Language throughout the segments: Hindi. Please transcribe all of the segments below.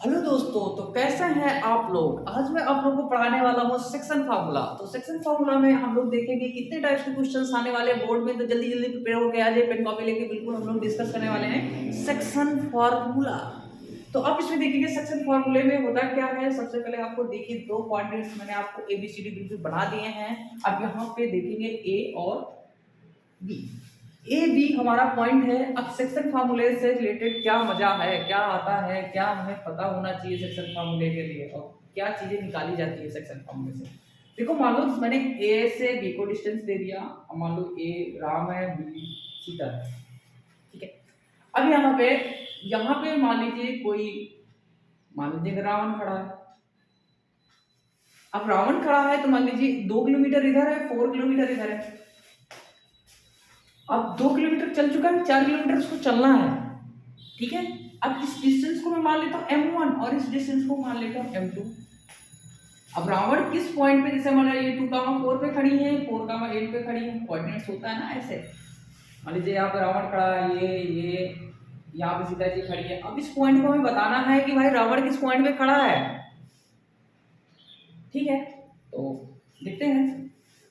हेलो दोस्तों, तो कैसे हैं आप लोग। आज मैं आप लोगों को पढ़ाने वाला हूँ सेक्शन फार्मूला। तो सेक्शन फार्मूला में हम लोग देखेंगे कितने टाइप्स के क्वेश्चंस आने वाले हैं बोर्ड में। तो जल्दी जल्दी प्रिपेयर होकर आ जाए, पेन कॉपी लेके। बिल्कुल हम लोग डिस्कस करने वाले हैं सेक्शन फार्मूला। तो आप इसमें देखेंगे सेक्शन फार्मूले में होता क्या है। सबसे पहले आपको देखिए दो क्वाड्रेंट्स मैंने आपको एबीसीडी बिल्कुल बना दिए हैं। अब यहाँ पे देखेंगे ए और बी। ए बी हमारा पॉइंट है। अब सेक्शन फार्मूले से रिलेटेड क्या मजा है, क्या आता है, क्या हमें पता होना चाहिए सेक्शन फार्मूले के लिए, और क्या चीजें निकाली जाती है सेक्शन फार्मूले से। देखो, मान लो मैंने ए से बी को डिस्टेंस दे दिया। अब मान लो ए राम है, बी सीता है, ठीक है। अब यहाँ पे मान लीजिए कोई, मान लीजिए रावण खड़ा है। अब रावण खड़ा है तो मान लीजिए 2 किलोमीटर इधर है, 4 किलोमीटर इधर है। अब 2 किलोमीटर चल चुका है, 4 किलोमीटर उसको चलना है, ठीक है। अब इस डिस्टेंस को मैं मान लेता हूँ m1 और इस डिस्टेंस को मान लेता हूँ m2। अब रावण किस पॉइंट पे, जैसे मान लो ये 2,4 पे खड़ी है, 4,8 पे खड़ी है, कोऑर्डिनेट्स होता है ना ऐसे। मान लीजिए यहाँ पे रावण खड़ा है, ये यहाँ पे सीता जी खड़ी है। अब इस पॉइंट को हमें बताना है कि भाई रावण किस पॉइंट पे खड़ा है, ठीक है। तो देखते हैं।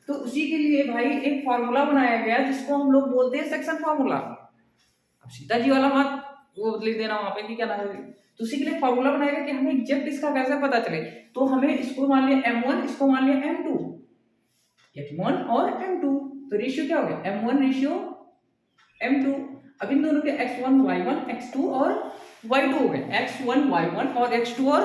तो उसी के लिए भाई एक फार्मूला बनाया गया जिसको हम लोग बोलते हैं सेक्शन फार्मूला। अब सीता जी वाला मत वो लिख देना वहां पे कि क्या नाम है। तो उसी के लिए फार्मूला बनाएगा कि हमें एग्जैक्ट इसका कैसे पता चले। तो हमें इसको मान लिया m1, इसको मान लिया m2, m1 और m2। तो रेशियो क्या हो गया, m1 रेशियो m2। अब इन दोनों के x1 y1 x2 और y2 हो गए, x1 y1 और x2 और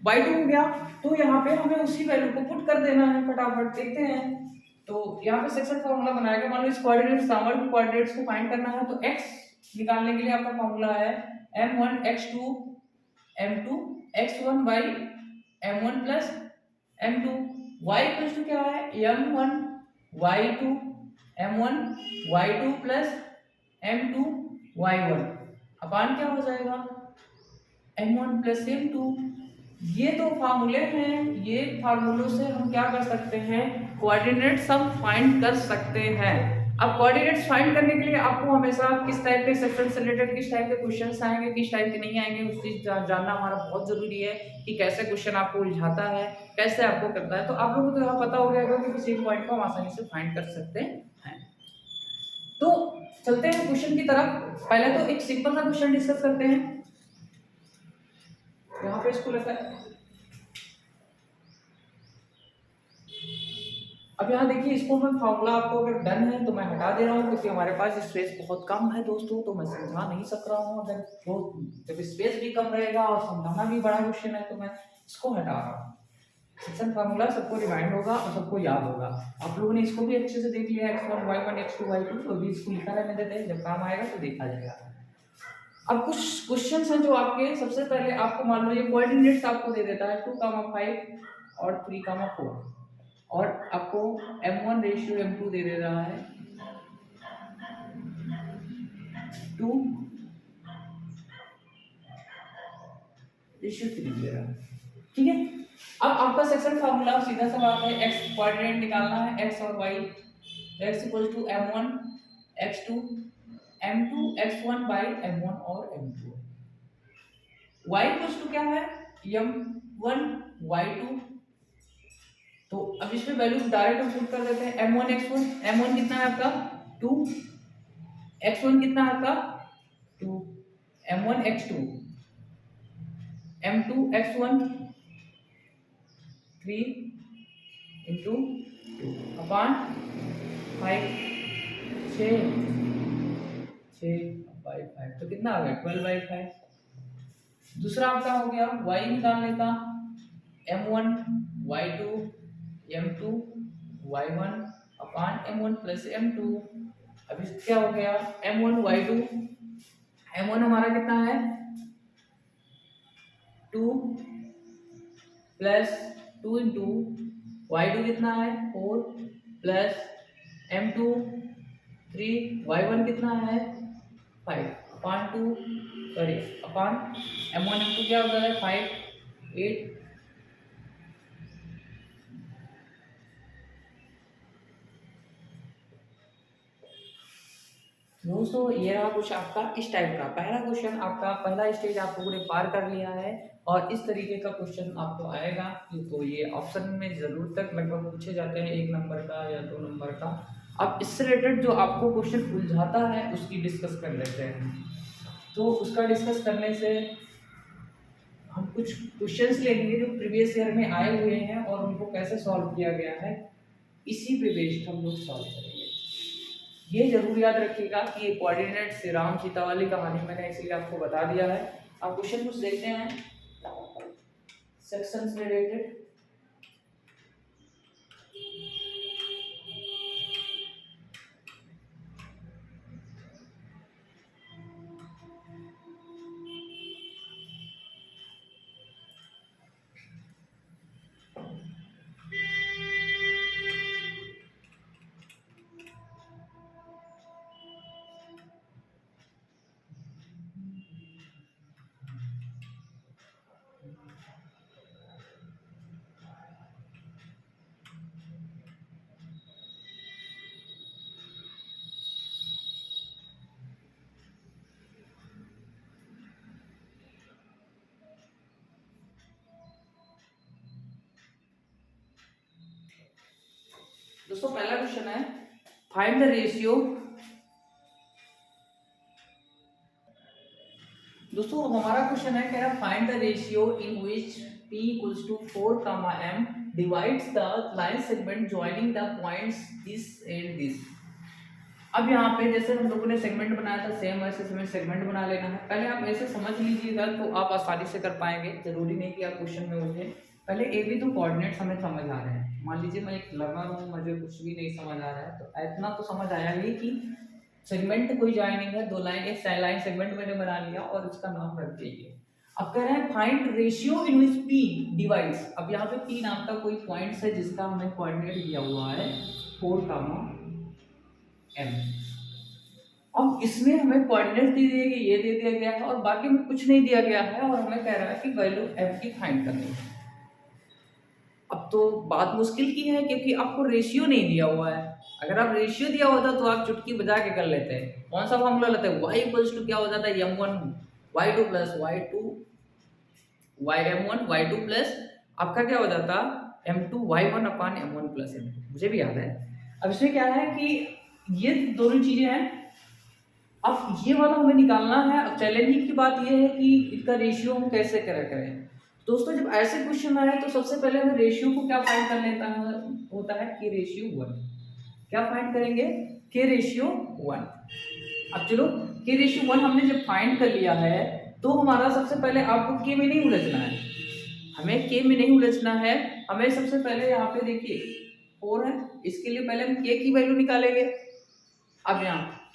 y2 हो गया। तो यहाँ पे हमें उसी वैल्यू को पुट कर देना है, फटाफट देखते हैं। तो यहाँ पे सेक्शन फार्मूला बनाएगा। मान लो इस कोऑर्डिनेट्स रावण के कोऑर्डिनेट्स को फाइंड करना है। तो x निकालने के लिए आपका फार्मूला है m1 x2 m2 x1 y m1 plus m2 y equals to क्या है m1 y2 m1 y2 plus m2 y1 अपान क्या हो जाएगा m1 प्लस m2। ये तो फार्मूले हैं, ये फार्मूलों से हम क्या कर सकते हैं, कोऑर्डिनेट्स हम फाइंड कर सकते हैं। अब कोऑर्डिनेट्स फाइंड करने के लिए आपको हमेशा किस टाइप के सेक्शन से रिलेटेड किस टाइप के क्वेश्चंस आएंगे, किस टाइप के नहीं आएंगे, उस चीज जानना हमारा बहुत जरूरी है कि कैसे क्वेश्चन आपको उलझाता है, कैसे आपको करता है। तो आप लोगों को तो यहाँ पता हो गया कि किसी पॉइंट को हम आसानी से फाइंड कर सकते हैं। तो चलते हैं क्वेश्चन की तरफ। पहले तो एक सिंपल सा क्वेश्चन डिस्कस करते हैं। यहाँ पे इसको लिखा है। अब यहाँ देखिए, इसको मैं फार्मूला आपको अगर डन है तो मैं हटा दे रहा हूँ, क्योंकि हमारे पास स्पेस बहुत कम है दोस्तों, तो मैं समझा नहीं सक रहा हूँ। अगर वो जब स्पेस भी कम रहेगा और समझाना भी बड़ा क्वेश्चन है तो मैं इसको हटा रहा हूँ। सेक्शन फार्मूला सबको रिमाइंड होगा और सबको याद होगा। आप लोगों ने इसको भी अच्छे से देख लिया, x1 y1 x2 y2, तो भी इसको लिखा रहने देते हैं, जब काम आएगा तो देखा जाएगा। अब कुछ क्वेश्चंस हैं जो आपके, सबसे पहले आपको मान लो ये कोऑर्डिनेट्स आपको दे देता है 2,5 और 3,4, और आपको m1 रेशियो m2 दे रहा है 2 रेशियो 3 दे रहा है, ठीक है। अब आपका सेक्शन फार्मूला सीधा सा बात है, x कोऑर्डिनेट निकालना है, x और y। x equal to m1 x2 m2 x1 by m1 और m2। y इक्वल टू क्या है m1 y2। तो अब इसमें वैल्यू डायरेक्ट हम पुट कर देते हैं। m1 x1, m1 कितना है आपका 2, x1 कितना है आपका 2, m1 x2 m2 x1 3 into 2 upon 5 6 by 5, तो कितना आ गया 12/5। दूसरा आपका हो गया y निकाल लेता, m1 y2 m2 y1 अपान m1 प्लस m2। अब इस क्या हो गया m1 y2, m1 हमारा कितना है 2 प्लस 2 इंटू y2 कितना है 4 प्लस m2 3, y1 कितना है 5 अपान 2, सॉरी अपान m1 m2 क्या होता है 5 8। दोस्तों ये रहा कुछ आपका इस टाइप का पहला क्वेश्चन, आपका पहला स्टेज आपको पूरे पार कर लिया है और इस तरीके का क्वेश्चन आपको आएगा। तो ये ऑप्शन में जरूर तक लगभग पूछे जाते हैं 1 नंबर का या 2 नंबर का। अब इससे रिलेटेड जो आपको क्वेश्चन उलझाता है उसकी डिस्कस कर लेते हैं। तो उसका डिस्कस करने से हम कुछ क्वेश्चंस लेंगे जो प्रीवियस ईयर में आए हुए हैं और उनको कैसे सॉल्व किया गया है, इसी पे बेस्ड हम लोग सॉल्व करेंगे। ये जरूर याद रखिएगा कि ये कोऑर्डिनेट से राम सीता वाली कहानी मैंने इसलिए आपको बता दिया है। आप क्वेश्चन कुछ देखते हैं सेक्शन से रिलेटेड। दोस्तों पहला क्वेश्चन है फाइंड द रेशियो। दोस्तों हमारा क्वेश्चन है कह रहा find the ratio in which p equals to 4 m divides the line segment joining the points this and this. अब यहाँ पे जैसे हम लोगों ने सेगमेंट बनाया था सेम ऐसे हमें सेगमेंट बना लेना है। पहले आप ऐसे समझ लीजिएगा तो आप आसानी से कर पाएंगे, जरूरी नहीं कि आप क्वेश्चन में उठे। पहले ए बी तो कोऑर्डिनेट्स हमें समझ आ रहे हैं। मान लीजिए मैं एक लर्नर हूँ, मुझे कुछ भी नहीं समझ आ रहा है, तो इतना तो समझ आया ही कि सेगमेंट कोई जॉइनिंग है, 2 लाइन एक लाइन सेगमेंट मैंने बना लिया और इसका नाम रख दिया। अब कह रहे हैं find ratio in which p divides. अब यहाँ पे p नाम का कोई पॉइंट्स है जिसका हमें कोऑर्डिनेट दिया हुआ है 4, m। अब इसमें हमें कोऑर्डिनेट दे दिए ये दे दिया गया है और बाकी में कुछ नहीं दिया गया है और हमें कह रहा है कि वैल्यू f की फाइंड करनी है। अब तो बात मुश्किल की है क्योंकि आपको रेशियो नहीं दिया हुआ है। अगर आप रेशियो दिया होता तो आप चुटकी बजा के कर लेते हैं। कौन सा फॉर्मूला लेते हैं, y इक्वल्स टू क्या हो जाता है m1 y2 plus y2 m1 y2 plus आपका क्या हो जाता m2 y1 अपान m1 प्लस m2। मुझे भी याद है। अब इसमें क्या है कि ये दोनों चीजें हैं। अब ये वाला हमें निकालना है। अब चैलेंजिंग की बात ये है कि इसका रेशियो हम कैसे करें। दोस्तों जब ऐसे क्वेश्चन आए तो सबसे पहले हमें रेशियो को क्या फाइंड कर लेता है, होता है के रेशियो 1। क्या फाइंड करेंगे, के रेशियो 1। अब चलो के रेशियो 1 हमने जब फाइंड कर लिया है तो हमारा सबसे पहले आपको के में नहीं उलझना है, हमें के में नहीं उलझना है। हमें सबसे पहले यहाँ पे देखिए 4 है, इसके लिए पहले हम के की वैल्यू निकालेंगे। अब यहाँ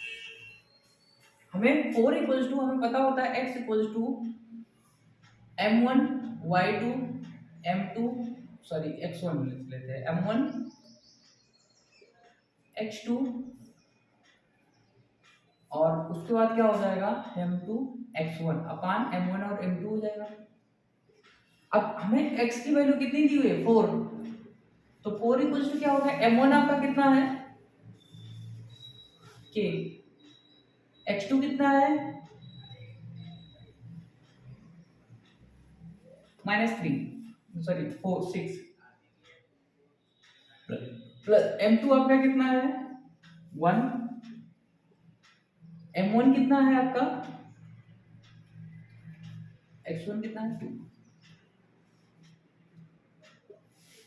हमें 4 इक्वल्स टू हमें पता होता है x equals to m1 y2 m2 sorry x1 लिख लेते हैं m1 x2 और उसके बाद क्या हो जाएगा m2 x1 अपान m1 और m2 हो जाएगा। अब हमें x की वैल्यू कितनी दी हुई है 4, तो 4 इक्वल्स टू क्या होगा m1 आपका कितना है k, x2 कितना है -3 सॉरी 4 6 प्लस m2 आपका कितना है 1, m1 कितना है आपका x1 कितना है 2।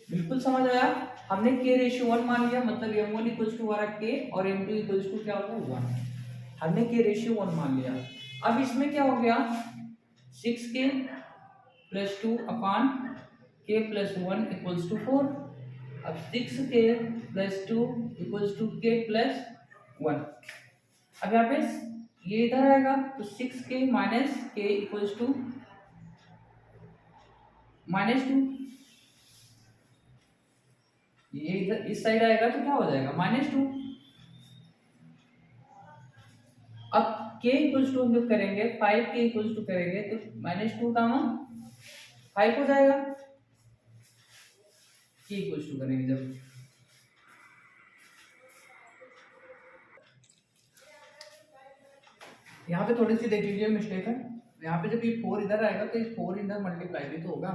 बिल्कुल समझ आया। हमने k रेशियो 1 मान लिया, मतलब m1 इक्वल्स टू हमारा k और m2 इक्वल्स टू क्या हो गया 1। हमने k रेशियो 1 मान लिया। अब इसमें क्या हो गया 6k plus 2 upon k plus 1 equals to 4। अब 6k plus 2 equals to k plus 1। अब यहाँ पे ये इधर आएगा तो 6k minus k equals to -2। ये इधर इस साइड आएगा तो क्या हो जाएगा -2। अब k इक्वल्स टू हम जब करेंगे 5k इक्वल्स टू करेंगे तो -2 का मान 5 हो जाएगा। k इक्वल्स टू करेंगे जब यहाँ पे थोड़ी सी देख लीजिए मिस्टेक है, यहाँ पे जब ये 4 इधर आएगा तो ये 4 इधर मल्टीप्लाई भी तो होगा।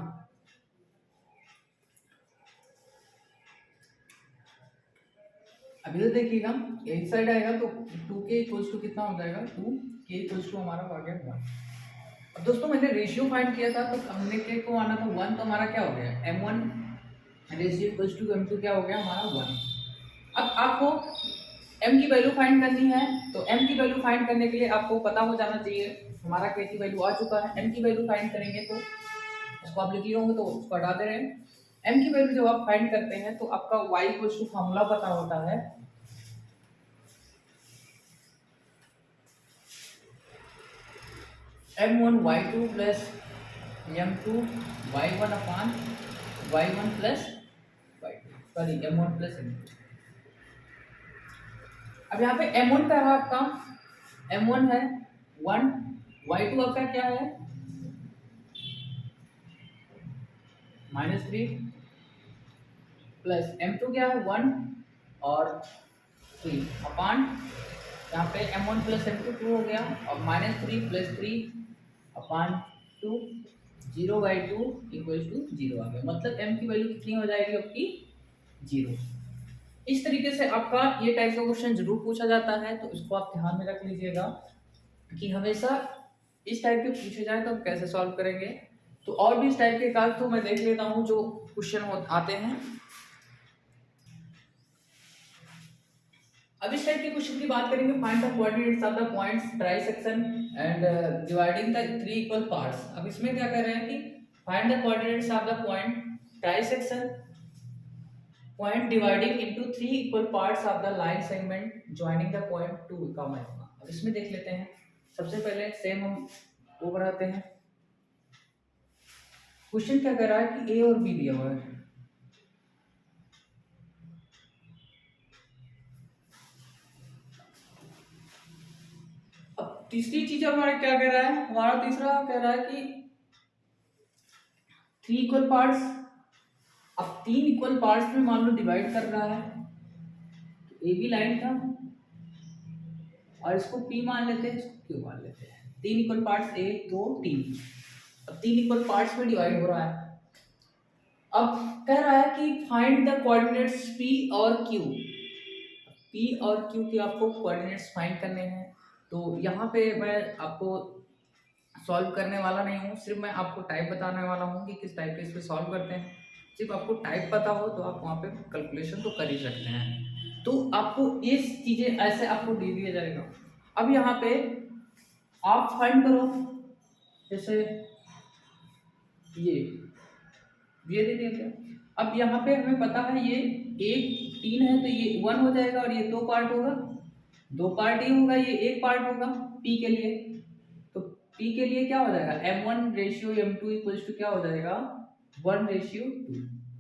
अभी तो देखिएगा इस साइड आएगा तो 2k इक्वल्स टू कितना हो जाएगा, 2k इक्वल्स टू हमारा आ गया 1। अब दोस्तों मैंने रेशियो फाइंड किया था तो हमने के को आना था 1, तो हमारा क्या हो गया m1 ratio equals to m2 क्या हो गया हमारा 1। अब आपको m की वैल्यू फाइंड करनी है, तो m की वैल्यू फाइंड करने के लिए आपको पता हो जाना चाहिए हमारा k की वैल्यू आ चुका है। m की वैल्यू फाइंड करेंगे तो इसको आप लिख लिए होंगे तो उसको हटा दे रहे हैं। m की वैल्यू जब आप फाइंड करते हैं तो आपका y इक्वल्स टू फार्मूला पता होता है m1 y2 plus m2 y1 अपान y1 plus y2, sorry m1 plus m2। अब यहाँ पे m1 क्या है आपका, m1 है 1, y2 आपका क्या है -3 प्लस m2 क्या है 1 और 3 अपान यहाँ पे m1 प्लस m2 2 हो गया और -3 प्लस 3 अपान 2 0/2 इक्वल्स टू 0 आ गया। मतलब m की वैल्यू कितनी हो जाएगी आपकी 0। इस तरीके से आपका ये टाइप का क्वेश्चन जरूर पूछा जाता है, तो इसको आप ध्यान में रख लीजिएगा कि हमेशा इस टाइप के पूछे जाए तो हम कैसे सॉल्व करेंगे। तो और भी इस टाइप के काज तो मैं देख लेता हूँ जो क्वेश्चन आते हैं। अब इस टाइप के क्वेश्चन की बात करेंगे, find the coordinates of the points trisection and dividing the 3 equal parts. अब इसमें क्या कर रहे हैं कि find the coordinates of the point trisection point dividing into 3 equal parts of the line segment joining the point 2, अब इसमें देख लेते हैं। सबसे पहले सेम हम वो बनाते हैं। क्वेश्चन क्या कर रहा है कि a और b दिया हुआ है, अब तीसरी चीज हमारा क्या कह रहा है, हमारा तीसरा कह रहा है कि 3 इक्वल पार्ट्स। अब 3 इक्वल पार्ट्स में मान लो डिवाइड कर रहा है, तो ए बी लाइन था और इसको P मान लेते हैं, इसको Q मान लेते हैं। 3 इक्वल पार्ट्स 1 2 3, अब 3 इक्वल पार्ट्स में डिवाइड हो रहा है। अब कह रहा है कि फाइंड द कोऑर्डिनेट्स P और Q। P और Q के आपको कोऑर्डिनेट्स फाइंड करने हैं। तो यहाँ पे मैं आपको सॉल्व करने वाला नहीं हूँ, सिर्फ मैं आपको टाइप बताने वाला हूँ कि किस टाइप के इस पे सॉल्व करते हैं। सिर्फ आपको टाइप पता हो तो आप वहाँ पे कैलकुलेशन तो कर ही सकते हैं। तो आपको ये चीज़ें ऐसे आपको दे दिया जाएगा। अब यहाँ पे आप फाइंड करो, जैसे ये दे दिया क्या। अब यहाँ पे हमें पता है ये 1 3 है तो ये 1 हो जाएगा और ये 2 पार्ट होगा, 2 पार्ट ही होगा, ये 1 पार्ट होगा P के लिए। तो P के लिए क्या हो जाएगा m1 ratio m2 equals to क्या हो जाएगा 1:2।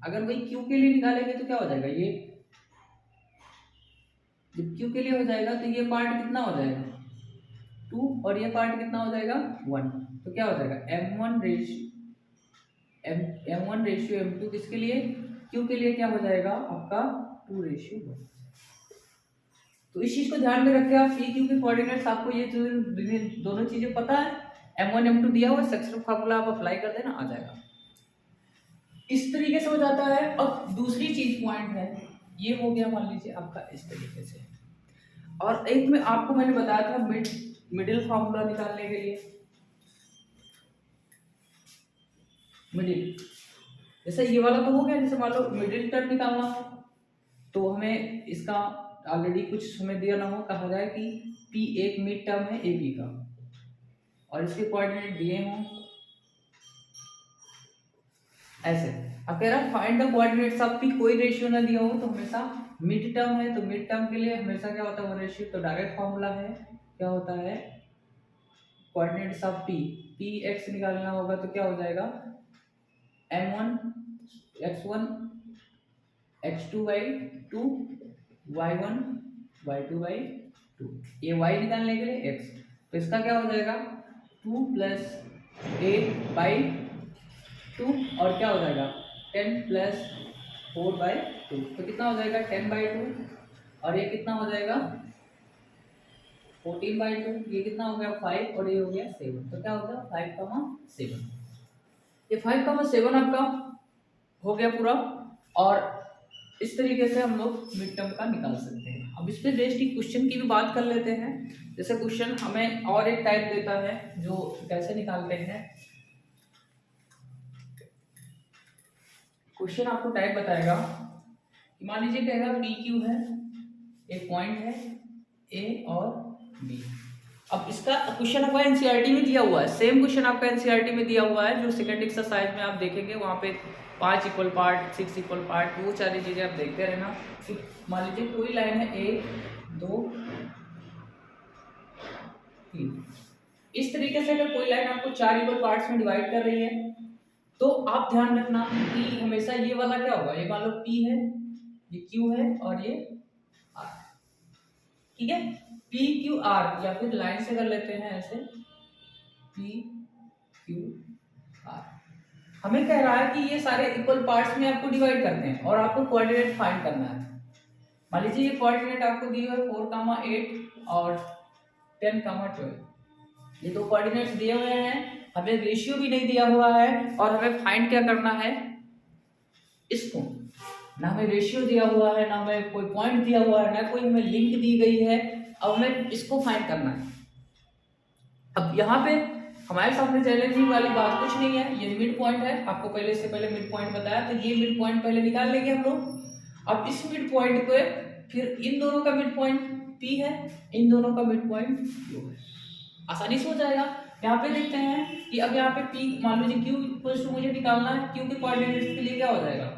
अगर वही Q के लिए निकालेंगे तो क्या हो जाएगा, ये जब Q के लिए हो जाएगा तो ये पार्ट कितना हो जाएगा 2 और ये पार्ट कितना हो जाएगा 1। तो क्या हो जाएगा m1 रेशियो m2 किसके लिए Q के लिए क्या हो जाएगा आपका 2:1। तो इस चीज को ध्यान में रखें आप, P Q के कोऑर्डिनेट्स आपको ये दोनों चीजें पता है, m1 m2 दिया हुआ है, सेक्शन फार्मूला आप अप्लाई कर देना आ जाएगा। इस तरीके से हो जाता है। अब दूसरी चीज पॉइंट है, ये हो गया मान लीजिए आपका इस तरीके से। और एक में आपको मैंने बताया था मिडिल फार्मूला निकालने के लिए, मिडिल जैसे ये वाला तो हो गया। जैसे मान लो मिडिल टर्म निकालना हो तो हमें इसका ऑलरेडी कुछ हमें दिया ना हो, कहा जाए कि P एक मिड टर्म है AB का और इसके कोऑर्डिनेट दिए हों ऐसे। अब कह रहा है find the coordinates of P, कोई रेशियो ना दिया हो तो हमेशा मिड टर्म है, तो मिड टर्म के लिए हमेशा क्या होता है वो रेशियो, तो डायरेक्ट फार्मूला है क्या होता है कोऑर्डिनेट्स ऑफ P x निकालना होगा तो क्या हो जाएगा m1 x1 x2/2 y1 y2/2। ये y निकालने के लिए x, तो इसका क्या हो जाएगा 2 + 8/2 और क्या हो जाएगा 10 + 4/2, तो कितना हो जाएगा 10/2 और ये कितना हो जाएगा 14/2, ये कितना हो गया 5 और ये हो गया 7, तो क्या हो गया 5,7। ये 5,7 आपका हो गया पूरा। और इस तरीके से हम लोग मिड टर्म का निकाल सकते हैं। अब इस पे बेस्ड एक क्वेश्चन की भी बात कर लेते हैं। जैसे क्वेश्चन हमें और एक टाइप देता है जो कैसे निकालते हैं। क्वेश्चन आपको टाइप बताएगा कि मान लीजिए कहेगा पी क्यू है, एक पॉइंट है ए और बी। अब इसका क्वेश्चन आपका एनसीईआरटी में दिया हुआ है, सेम क्वेश्चन आपका एनसीईआरटी में दिया हुआ है जो सेकंड एक्सरसाइज में आप देखेंगे, वहाँ पे 5 इक्वल पार्ट, 6 इक्वल पार्ट, वो सारी चीजें आप देखते रहना। कि मान लीजिए कोई लाइन है 1 2 3, इस तरीके से अगर कोई लाइन आपको 4 इक्वल पार्ट्स में डिवाइड कर रही है तो आप ध्यान रखना कि हमेशा ये वाला क्या होगा, ये मान लो P है, ये Q है और ये R, ठीक है। P Q R, या फिर लाइन से कर लेते हैं ऐसे P Q R। हमें कह रहा है कि ये सारे इक्वल पार्ट्स में आपको डिवाइड करते हैं और आपको कोऑर्डिनेट फाइंड करना है। मान लीजिए ये कोऑर्डिनेट आपको दिए हुए 4,8 और 10,12, ये दो कोऑर्डिनेट्स दिए हुए हैं, हमें रेशियो भी नहीं दिया हुआ है और हमें फाइंड क्या करना है इसको। ना हमें रेशियो दिया हुआ है, ना हमें कोई पॉइंट दिया हुआ है, ना कोई हमें लिंक दी गई है, अब हमें इसको फाइंड करना है। अब यहाँ पे हमारे सामने चैलेंजिंग वाली बात कुछ नहीं है, ये मिड पॉइंट है, आपको पहले से पहले मिड पॉइंट बताया, तो ये मिड पॉइंट पहले निकाल लेंगे हम लोग। अब इस मिड पॉइंट पे फिर इन दोनों का मिड पॉइंट P है, इन दोनों का मिड पॉइंट Q है, आसानी से हो जाएगा। यहाँ पे देखते हैं कि अब यहाँ पे P मान लीजिए Q इक्वल्स टू मुझे निकालना है, Q के कोऑर्डिनेट्स के लिए क्या हो जाएगा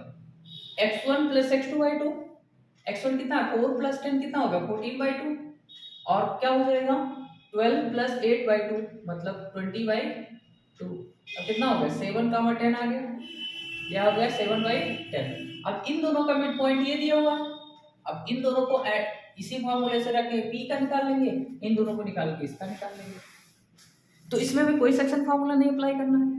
x1 + x2/2, x1 कितना 4 + 10 कितना होगा 14/2, और क्या हो जाएगा 12 + 8/2 मतलब 20/2। अब कितना हो गया 7, 10 आ गया, यह हो गया 7/10। अब इन दोनों का मिड पॉइंट ये दिया हुआ है, अब इन दोनों को इसी फॉर्मूले से रख के P का निकाल लेंगे, इन दोनों को निकाल के इसका निकाल लेंगे, तो इसमें हमें कोई सेक्शन फार्मूला नहीं अप्लाई करना है।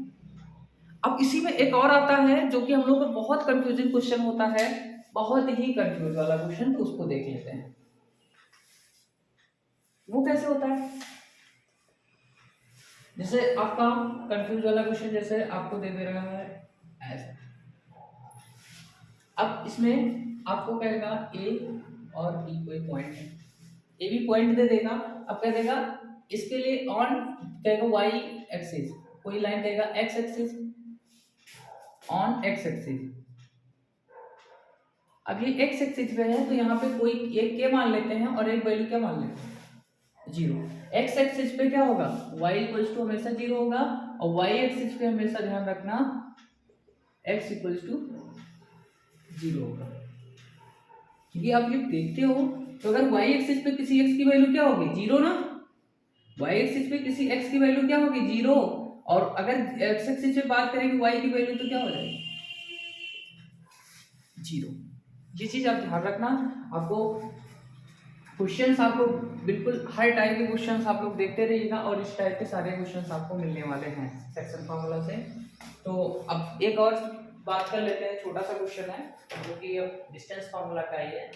अब इसी में एक और आता है जो कि हम लोग का बहुत कंफ्यूजिंग क्वेश्चन होता है, बहुत ही कंफ्यूज वाला क्वेश्चन, तो उसको देख लेते हैं वो कैसे होता है। जैसे आपका कंफ्यूज वाला क्वेश्चन जैसे आपको दे दे रहा है ऐसा, अब इसमें आपको कहेगा ए और बी कोई पॉइंट है, ए भी पॉइंट दे देगा, अब कह देगा इसके लिए ऑन कहेगा वाई एक्सिस, कोई लाइन कहेगा x axis, on x axis. अब ये एक्स एक्सिस पे है तो यहाँ पे कोई एक के मान लेते हैं और एक वैल्यू क्या मान लेते हैं 0। एक्स एक्सिस पे क्या होगा y इक्वल्स टू हमेशा 0 होगा, और y एक्सिस पे हमेशा ध्यान रखना x इक्वल्स टू 0 होगा। क्योंकि आप ये देखते हो तो अगर y एक्सिस पे किसी x की वैल्यू क्या होगी 0 ना, y एक्सिस पे किसी x की वैल्यू क्या होगी 0, और अगर x एक्सिस पे बात करेंगे y की वैल्यू तो क्या हो जाएगी 0। ये चीज आप ध्यान रखना। आपको क्वेश्चंस आपको बिल्कुल हर टाइप के क्वेश्चंस आप लोग देखते रहिएगा और इस टाइप के सारे क्वेश्चंस आपको मिलने वाले हैं सेक्शन फार्मूला से। तो अब एक और बात कर लेते हैं, छोटा सा क्वेश्चन है जो कि अब डिस्टेंस फार्मूला का ही है।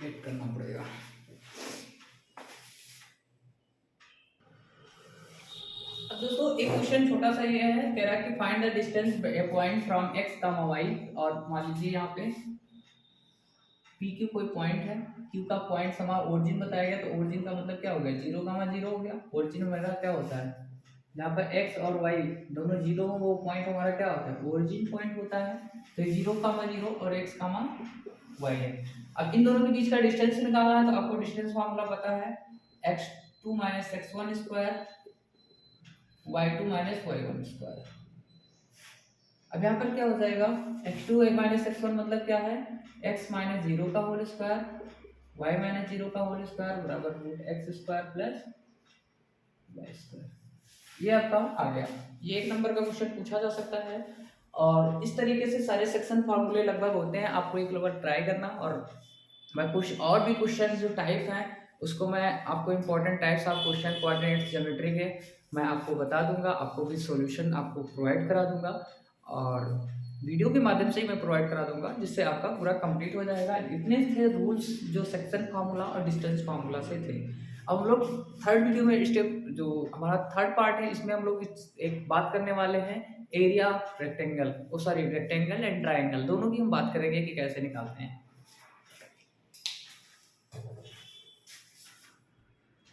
वेट करना पड़ेगा। अब दोस्तों एक क्वेश्चन छोटा सा ये है, कह रहा है कि find the distance A point from x, y, और मान लीजिए यहाँ पे P Q कोई पॉइंट है, Q का पॉइंट हमारा ओरिजिन बताया गया, तो ओरिजिन का मतलब क्या हो गया 0,0 हो गया। ओरिजिन हमारा क्या होता है जहाँ पर x और y दोनों 0 हो, वो पॉइंट हमारा क्या होता है ओरिजिन पॉइंट होता है। तो 0,0 और x, y है। अब इन दोनों के बीच का डिस्टेंस निकालना है, तो आपको डिस्टेंस फार्मूला पता है x2 - x1 square y2 - y1 square. अब यहाँ पर क्या हो जाएगा x2 - x1 मतलब क्या है x - 0 का होल स्क्वायर y - 0 का होल स्क्वायर बराबर √x² + y²। ये आपका आ गया। ये एक नंबर का क्वेश्चन पूछा जा सकता है और इस तरीके से सारे सेक्शन फार्मूले लगभग होते हैं। आपको एक बार ट्राई करना, और मैं कुछ और भी क्वेश्चन जो टाइप हैं उसको मैं आपको important types of question coordinates geometry के मैं आपको बता दूंगा, आपको भी सॉल्यूशन आपको प्रोवाइड करा दूंगा, और वीडियो के माध्यम से ही मैं प्रोवाइड करा दूंगा, जिससे आपका पूरा कंप्लीट हो जाएगा। इतने थे रूल्स जो सेक्शन फार्मूला और डिस्टेंस फार्मूला से थे। अब हम लोग थर्ड वीडियो में स्टेप जो हमारा थर्ड पार्ट है, इसमें हम लोग एक बात करने वाले हैं area rectangle, sorry rectangle and triangle, दोनों की हम बात करेंगे कि कैसे निकालते हैं।